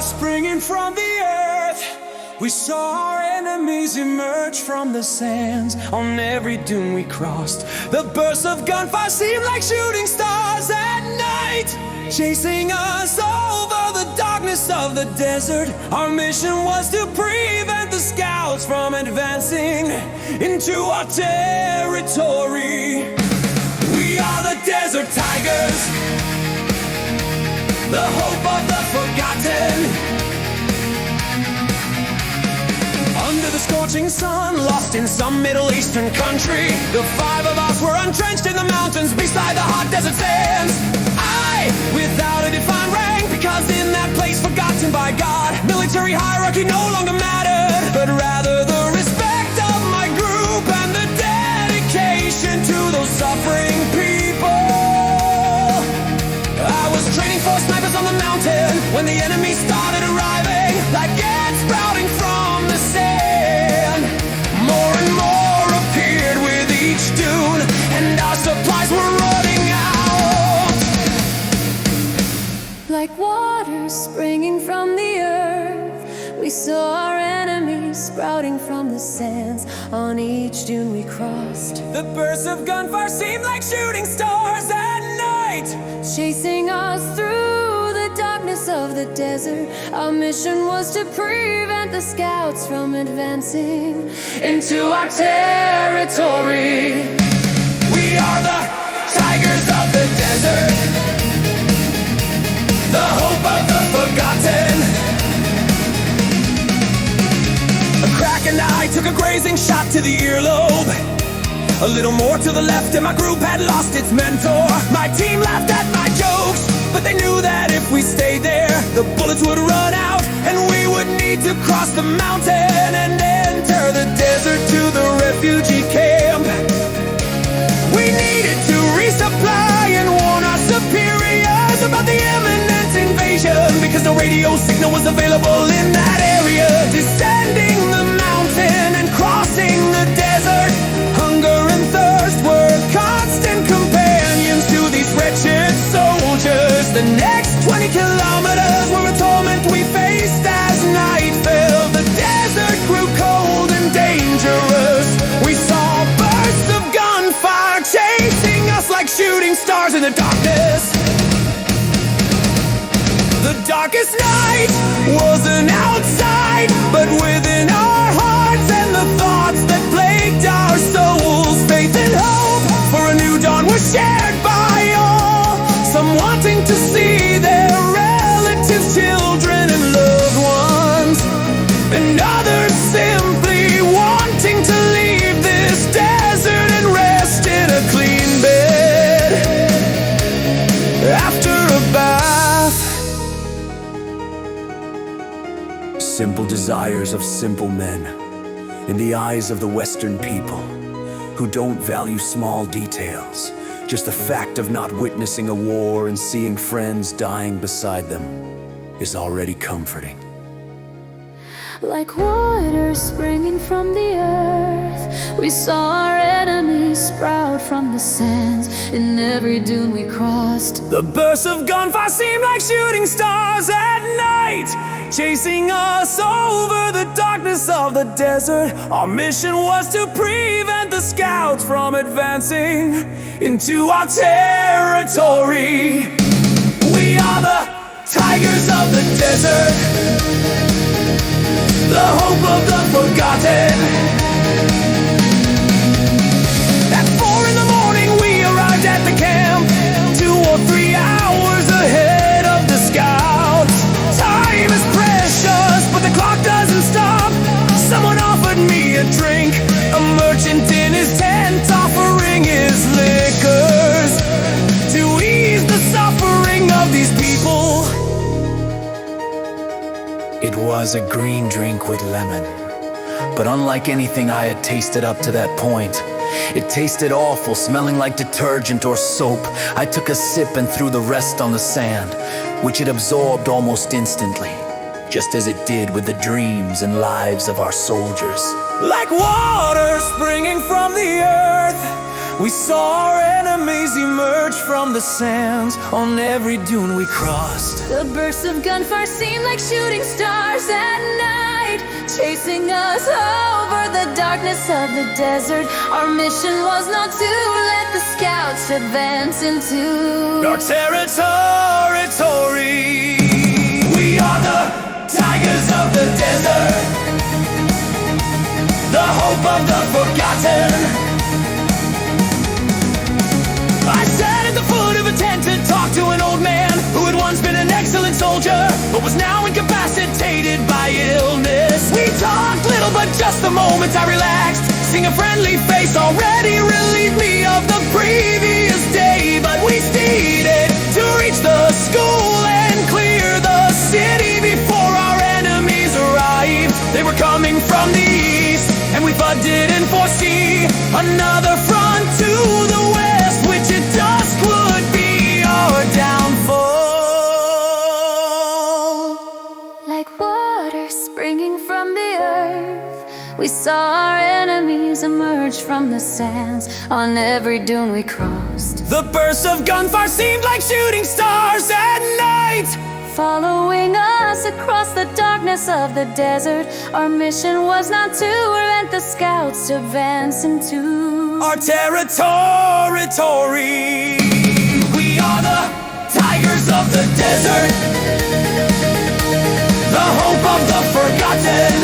Springing from the earth, we saw our enemies emerge from the sands. On every dune we crossed, the bursts of gunfire seemed like shooting stars at night, chasing us over the darkness of the desert. Our mission was to prevent the scouts from advancing into our territory. We are the desert tigers, the hope of the forgotten. Under the scorching sun, lost in some Middle Eastern country, the five of us were entrenched in the mountains beside the hot desert sands. I, without a defined rank, because in that place forgotten by God, military hierarchy no longer mattered, but rather the respect of my group and the dedication to those suffering people. I was training for snipers on the mountain when the enemy started arriving, like ants sprouting from the sand. More and more appeared with each dune, and our supplies were running out. Like water springing from the earth, we saw our enemies sprouting from the sands. On each dune we crossed, the bursts of gunfire seemed like shooting stars at night, chasing us through the darkness of the desert. Our mission was to prevent the scouts from advancing into our territory. We are the tigers of the desert, the hope of the forgotten. A crack and I took a grazing shot to the earlobe. A little more to the left and my group had lost its mentor. My team laughed at my jokes, but they knew that if we stayed there, the bullets would run out and we would need to cross the mountain and enter the desert to the refugee camp. We needed to resupply and warn our superiors about the imminent invasion, because no radio signal was available in that area. Descending the mountain and crossing the desert, hunger and thirst were constant companions to these wretched soldiers. The next 20 kilometers were a torment we faced as night fell. The desert grew cold and dangerous. We saw bursts of gunfire chasing us like shooting stars in the darkness. The darkest night wasn't outside, but within our hearts, and the thoughts that plagued our souls. Faith and hope for a new dawn were shared by all, some wanting to see their relatives, children and loved ones, and others simply wanting to leave this desert and rest in a clean bed after a bath. Simple desires of simple men in the eyes of the Western people, who don't value small details. Just the fact of not witnessing a war and seeing friends dying beside them is already comforting. like water springing from the earth. We saw our enemies sprout from the sands. In every dune we crossed, The bursts of gunfire seemed like shooting stars at night, chasing us over the darkness of the desert. Our mission was to prevent the scouts from advancing into our territory. We are the tigers of the desert, the hope of the forgotten. At 4 in the morning we arrived at the camp, 2 or 3 hours ahead of the scouts. Time is precious, but the clock doesn't stop. Someone offered me a drink, a merchant in his tent offering his liquors to ease the suffering of these people. It was a green drink with lemon, but unlike anything I had tasted up to that point, It tasted awful, smelling like detergent or soap. I took a sip and threw the rest on the sand, which it absorbed almost instantly, just as it did with the dreams and lives of our soldiers. Like water springing from the earth, we saw our enemies emerge from the sands on every dune we crossed. The bursts of gunfire seemed like shooting stars at night, chasing us over the darkness of the desert. Our mission was not to let the scouts advance into our territory. We are the tigers of the desert, the hope of the forgotten. I sat at the foot of a tent to talk to an old man who had once been an excellent soldier, but was now incapacitated by illness. We talked little, but just the moment I relaxed, seeing a friendly face already relieved me of the previous day. But we needed to reach the school and clear the city before our enemies arrived. They were coming from the east, and we but didn't foresee another front to the west, which at dusk would be our downfall. like water springing from the earth. We saw our enemies emerge from the sands on every dune we crossed. The bursts of gunfire seemed like shooting stars at night, Following us across the darkness of the desert. Our mission was not to prevent the scouts advance into our territory. We are the tigers of the desert, the hope of the forgotten.